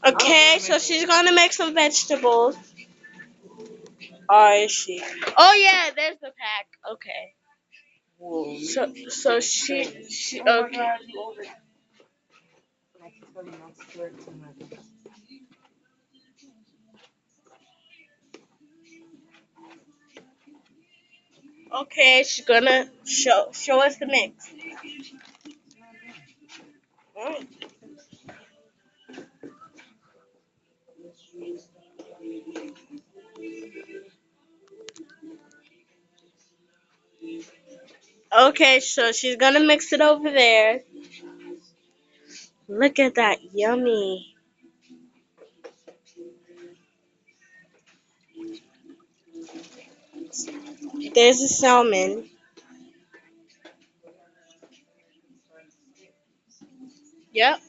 Okay, so she's gonna make some vegetables. Oh, is she? Oh yeah, there's the pack. Okay. Whoa. So she Oh my okay. God, you over. I can tell you not to stir it too much. Okay, she's gonna show us the mix. Alright. Okay, so she's gonna mix it over there. Look at that, yummy. There's the salmon. Yep.